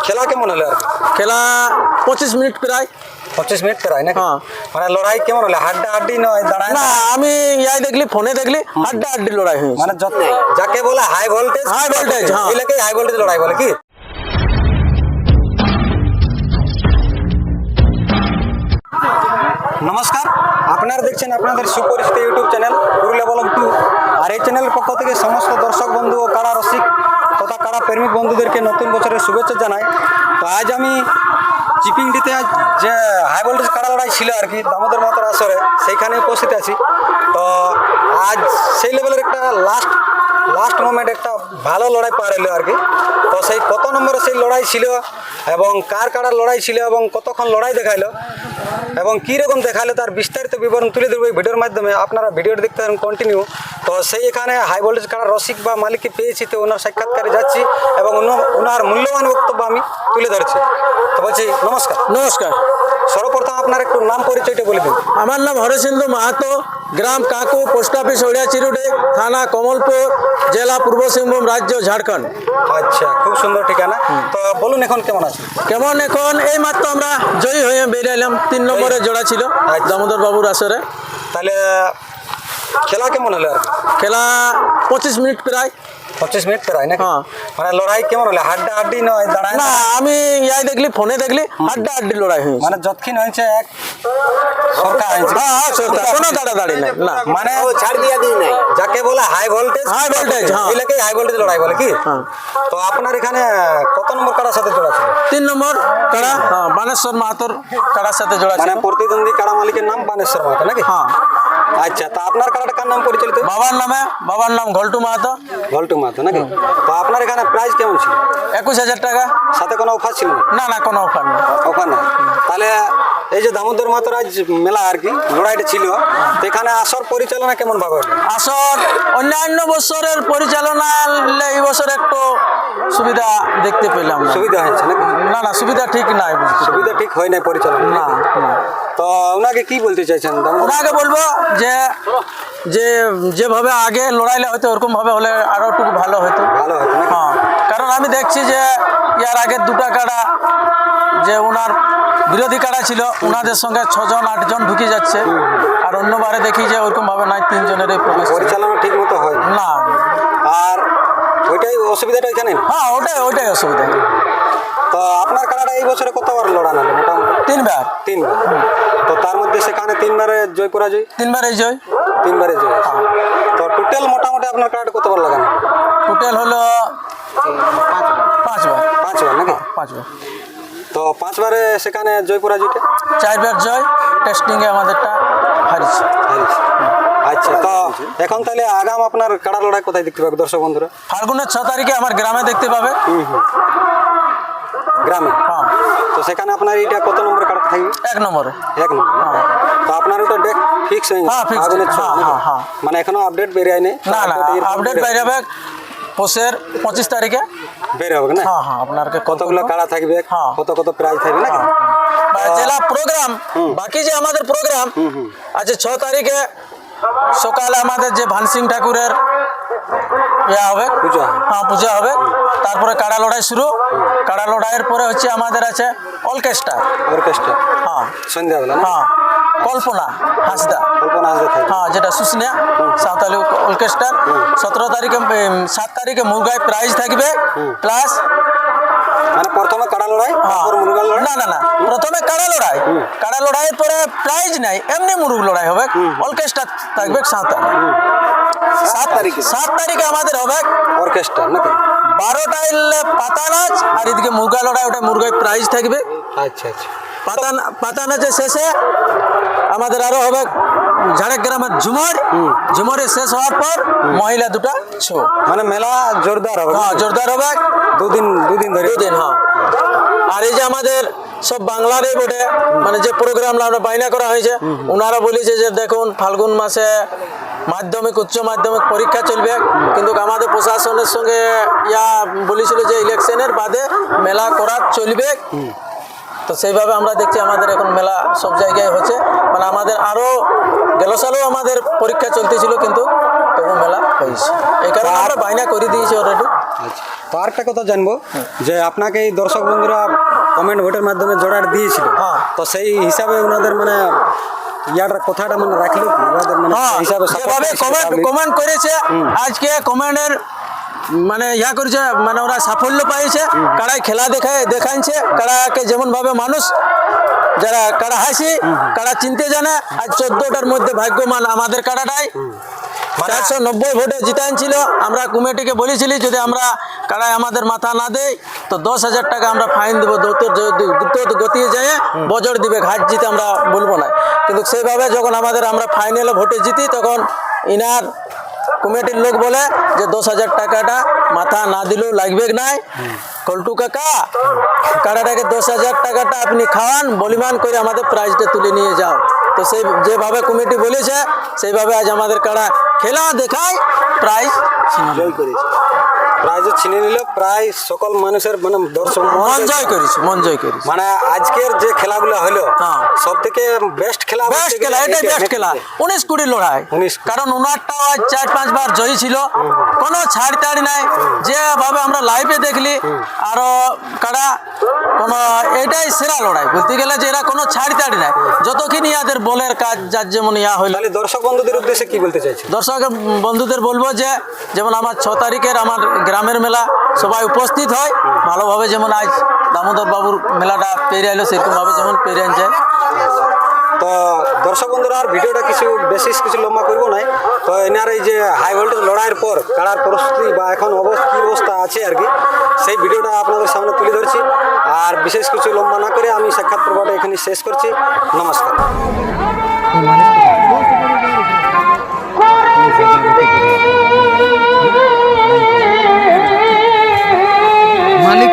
খেলা কেমন হলো আর কি? খেলা 25 মিনিট প্রায়। 25 মিনিট প্রায় নাকি? হ্যাঁ। মানে লড়াই কেমন হলো? হাড্ডা হাড্ডি নয়, দাঁড়ায় না, আমি ইয়াই দেখলি, ফোনে দেখলি হাড্ডা হাড্ডি লড়াই হয়েছে। মানে যাকে বলে হাই ভোল্টেজ, High voltage, হ্যাঁ। এলাকে হাই ভোল্টেজ লড়াই বলে কি? নমস্কার, আপনারা দেখছেন আপনাদের সুপরিচিত ইউটিউব চ্যানেল পুরুলিয়া ব্লগ 2। আর এই চ্যানেলের পক্ষ থেকে সমস্ত দর্শক বন্ধু ও কাড়া রসিক তথা কাড়া প্রেমিক বন্ধুদেরকে নতুন বছরের শুভেচ্ছা জানাই। তো আজ আমি চিপিংডিতে যে হাই ভোল্টেজ কাড়া লড়াই ছিল আর কি, দামোদর মাতার আসরে, সেইখানে উপস্থিত আছি। তো আজ সেই লেভেলের একটা লাস্ট মোমেন্ট একটা ভালো লড়াই পার হলো আর কি। তো সেই কত নম্বরে সেই লড়াই ছিল এবং কার কাড়ার লড়াই ছিল এবং কতক্ষণ লড়াই দেখাইলো এবং কীরকম দেখালো তার বিস্তারিত বিবরণ তুলে দেবো এই ভিডিওর মাধ্যমে। আপনারা ভিডিওটি দেখতে থাকুন কন্টিনিউ। তো সেই এখানে হাই ভোল্টেজ কাড়ার রসিক বা মালিককে পেয়েছি, তো ওনার সাক্ষাৎকারে যাচ্ছি এবং ওনার মূল্যবান বক্তব্য আমি তুলে ধরছি। তো বলছি নমস্কার। নমস্কার। সর্বপ্রথম আপনার একটু নাম পরিচয়টা বলে দিন। আমার নাম হরেশিন্দু মাহাতো, গ্রাম কাকু, পোস্ট অফিস ওড়িয়া চিরুডে, থানা কমলপুর, জেলা পূর্ব সিংভূম, রাজ্য ঝাড়খণ্ড। আচ্ছা, খুব সুন্দর ঠিকানা। তো বলুন এখন কেমন আছে? কেমন এখন? এই মাত্র আমরা জয়ী হয়ে বেরিয়ে এলাম। 3 নম্বরের জোড়া ছিল দামোদর বাবুর আসরে। তাহলে খেলা কেমন হলো আর কি? খেলা 25 মিনিট প্রায়। 25 মিনিট প্রায় নাকি? হ্যাঁ। মানে লড়াই কেমন হলো? হাড্ডা হাড্ডি নয়, দাঁড়ায় না, আমি ইয়াই দেখলি, ফোনে দেখলি হাড্ডা হাড্ডি লড়াই হয়েছে। মানে যতক্ষণ হয়েছে এক সরকার হয়েছে। হ্যাঁ, সরকার, কোনো দাঁড়াদাঁড়ি নাই। না, মানে ছাড় দিয়া দিই নাই, যাকে বলে হাই ভোল্টেজ। High voltage, হ্যাঁ। এলাকে হাই ভোল্টেজ লড়াই বলে কি? হ্যাঁ। তো আপনার এখানে কত নম্বর কাড়ার সাথে জোড়া ছিল? 3 নম্বর কাড়া, বানেশ্বর মাহাতোর কাড়ার সাথে জোড়া মানে ছিল। প্রতিদ্বন্দ্বী কাড়া মালিকের নাম বানেশ্বর মাহাতো নাকি? হ্যাঁ। আচ্ছা, তা আপনার কাড়াটা কার নাম পরিচালিত? বাবার নাম ঘল্টু মাহাতো। ঘল্টু মাহাতো নাকি? তো আপনার এখানে প্রাইস কেমন ছিল? 21,000 টাকা। সাথে কোনো অফার ছিল না? না, কোনো অফার নেই। অফার না। তাহলে এই যে দামোদর মাতার আজ মেলা আর কি লড়াইটা ছিল, তো এখানে আসর পরিচালনা কেমন ভাবে হলো? আসর অন্যান্য বছরের পরিচালনা এই বছর একটু সুবিধা দেখতে পেলাম না। সুবিধা হয়েছে নাকি? না, সুবিধা ঠিক নাই। সুবিধা ঠিক হয় নাই পরিচালনা? না। তো ওনাকে কি বলতে চাইছেন? ওনাকে বলবো যে যেভাবে আগে লড়াইলে হয়তো ওরকম ভাবে হলে আরো একটু ভালো হতো। ভালো হতো নাকি? হ্যাঁ, কারণ আমি দেখছি যে ইয়ার আগে 2টা কাড়া যে ওনার বিরোধী কাড়া ছিল, ওনাদের সঙ্গে 6জন 8জন ঢুকে যাচ্ছে। আর অন্যবারে দেখি যে ওরকম ভাবে নাই, 3 জনের এই প্রবেশ পরিচালনা ঠিক মতো হয় না। আর ওইটাই অসুবিধাটা এখানে? হ্যাঁ, ওটাই অসুবিধা। তো আপনার কাড়াটা এই বছরে কতবার লড়ানো হলো? মোটামুটি 3 বার। 3 বার। তো তার মধ্যে সেখানে 3 বারে জয় পরাজয়? 3 বারে জয়। 3 বারে জয়। তো টোটাল মোটামুটি আপনার কাড়াটা কতবার লাগানো? টোটাল হলো 5 বার। 5 বার নাকি? 5 বার। তো 5 বারে সেখানে জয় পরাজয়টা? 4 বার জয়, টেস্টিংয়ে আমাদেরটা হারিয়েছে। আচ্ছা, তো এখন তাহলে আগাম আপনার কাড়া লড়াই কোথায় দেখতে পাবে দর্শক বন্ধুরা? ফাল্গুনের 6 তারিখে আমার গ্রামে দেখতে পাবে। গ্রামে? হ্যাঁ। তো সেখানে আপনার এইটা কত নম্বর কাড়া থাকবে? 1 নম্বরে। 1 নম্বর। হ্যাঁ। তো আপনার ওটা ডেট ফিক্স হয়ে হ্যাঁ, fix। আগুনের ছ নাকি? হ্যাঁ। মানে এখনো আপডেট বেরিয়ে নেই? না, আপডেট বাইরে হবে পোষের 25 তারিখে। বের হবে না? হ্যাঁ, আপনাকে কতগুলো কাড়া থাকবে, হ্যাঁ। কত প্রাইজ থাকবে নাকি? জেলা প্রোগ্রাম, বাকি যে আমাদের প্রোগ্রাম আছে 6 তারিখে সকালে আমাদের যে ভানসিং ঠাকুরের ইয়া হবে, পূজা। হ্যাঁ, পূজা হবে। তারপরে কাড়া লড়াই শুরু। কাড়া লড়াইয়ের পরে হচ্ছে আমাদের আছে অর্কেস্ট্রা। হ্যাঁ। সন্ধ্যাবেলা না? হ্যাঁ, কল্পনা হাসদা। কল্পনা হাসদা থাকবে। হ্যাঁ, যেটা শুশনিয়া সাঁওতালি অর্কেস্ট্রা। 7 তারিখে মুরগায় প্রাইজ থাকবে প্লাস। মানে প্রথমে কাড়া লড়াই, তারপর মুরগা লড়াই? না, প্রথমে কাড়া লড়াই। কাড়া লড়াইয়ের পরে প্রাইজ নাই, এমনি মুরগ লড়াই হবে। অর্কেস্ট্রা থাকবে সাঁওতালি। 7 তারিখে আমাদের হবে অর্কেস্ট্রা নাকি? 12টা এলে পাতা নাচ, আর এদিকে মুরগা লড়াই, ওটা মুরগায় প্রাইজ থাকবে। আচ্ছা। পাতা নাচের শেষে আমাদের আরো হবে ঝাড়গ্রামের ঝুমরের শেষ হওয়ার পর মহিলা 2টা শো। মানে মেলা জোরদার হবে? হ্যাঁ, জোরদার হবে। দুদিন ধরে? 2 দিন, হ্যাঁ। আর এই যে আমাদের সব বাংলারই বটে, মানে যে প্রোগ্রামটা আমরা বাইনা করা হয়েছে, ওনারা বলেছে যে দেখুন ফাল্গুন মাসে মাধ্যমিক উচ্চ মাধ্যমিক পরীক্ষা চলবে, কিন্তু আমাদের প্রশাসনের সঙ্গে বলেছিল যে ইলেকশনের বাদে মেলা করা চলবে। তো সেইভাবে আমরা দেখছি আমাদের এখন মেলা সব জায়গায় হচ্ছে, মানে আমাদের আরও গেল সালেও আমাদের পরীক্ষা চলতেছিল কিন্তু তবু মেলা হয়েছে, এই কারণে আমরা বায়না করে দিয়েছি অলরেডি। আচ্ছা, তো আরেকটা কথা জানবো যে আপনাকে এই দর্শক বন্ধুরা কমেন্ট ভোটের মাধ্যমে জোড়ার দিয়েছিল, হ্যাঁ। তো সেই হিসাবে ওনাদের মানে ইয়াটার কথাটা মানে রাখলো কি ওনাদের মানে হিসাবে support যেভাবে করেছে কমেন্ট public? কমেন্ট করেছে আজকে কমেন্টের মানে ইয়া করেছে, মানে ওরা সাফল্য পাইছে, কাড়াই খেলা দেখাইছে, কাড়াকে যেমন ভাবে মানুষ যারা কাড়া হাসি কাড়া চিনতে জানে, আজ 14টার মধ্যে ভাগ্যমান আমাদের কাড়াটাই 490 ভোটে জিতাইছিল। আমরা কমিটিকে বলেছিলি যদি আমরা কাড়ায় আমাদের মাথা না দেই তো 10,000 টাকা আমরা ফাইন দেবো, দ্রুত গতি যায় বজড় দিবে, ঘাট জিতে আমরা বলবো না। কিন্তু সেইভাবে যখন আমরা ফাইনালে ভোটে জিতি তখন ইনার কমিটির লোক বলে যে 10,000 টাকাটা মাথা না দিলেও লাগবে নাই, কল্টু কাকা কাড়াটাকে 10,000 টাকাটা আপনি খাওয়ান, বলিমান করে আমাদের প্রাইজটা তুলে নিয়ে যাও। তো সেই যেভাবে কমিটি বলেছে সেইভাবে আজ আমাদের কাড়া খেলা দেখায় প্রাইজ জয় করেছে, প্রাইজও ছিনে নিল প্রায় সকল মানুষের মানে দর্শক মন জয় করেছি, মন জয় করেছি। মানে আজকের যে খেলাগুলো হলো হ্যাঁ। সব থেকে বেস্ট খেলা বলতে বেস্ট গেলে খেলা, এটাই এইটা বেস্ট খেলা। 19 কোটি লড়াই, 19 কোটি। কারণ ওনারটাও আজ 4-5 বার জয়ী ছিল, কোনো ছাড় তাড়ি নাই, যেভাবে আমরা লাইভে দেখলি আরো কারা কোনো এটাই সেরা লড়াই বলতে গেলে, যে এরা কোনো ছাড় তাড়ি নাই, যতক্ষণ ইয়াদের বলের কাজ যার যেমন ইয়া হইল। তাহলে দর্শক বন্ধুদের উদ্দেশ্যে কি বলতে চাইছি? দর্শক বন্ধুদের বলবো যে যেমন আমার 6 তারিখের আমার গ্রামের মেলা সবাই উপস্থিত হয় ভালোভাবে, যেমন আজ দামোদর বাবুর মেলাটা পেরিয়ে এলো সেরকমভাবে যেমন পেরিয়ে যায়। তো দর্শক বন্ধুরা আর ভিডিওটা কিছু লম্বা করবো নাই। তো এনার এই যে হাই ভোল্টেজ লড়াইয়ের পর কারার পরিস্থিতি বা এখন কি অবস্থা আছে আর কি, সেই ভিডিওটা আপনাদের সামনে তুলে ধরছি। আর বিশেষ কিছু লম্বা না করে আমি সাক্ষাৎ পর্বটা এখানে শেষ করছি। নমস্কার। মালিক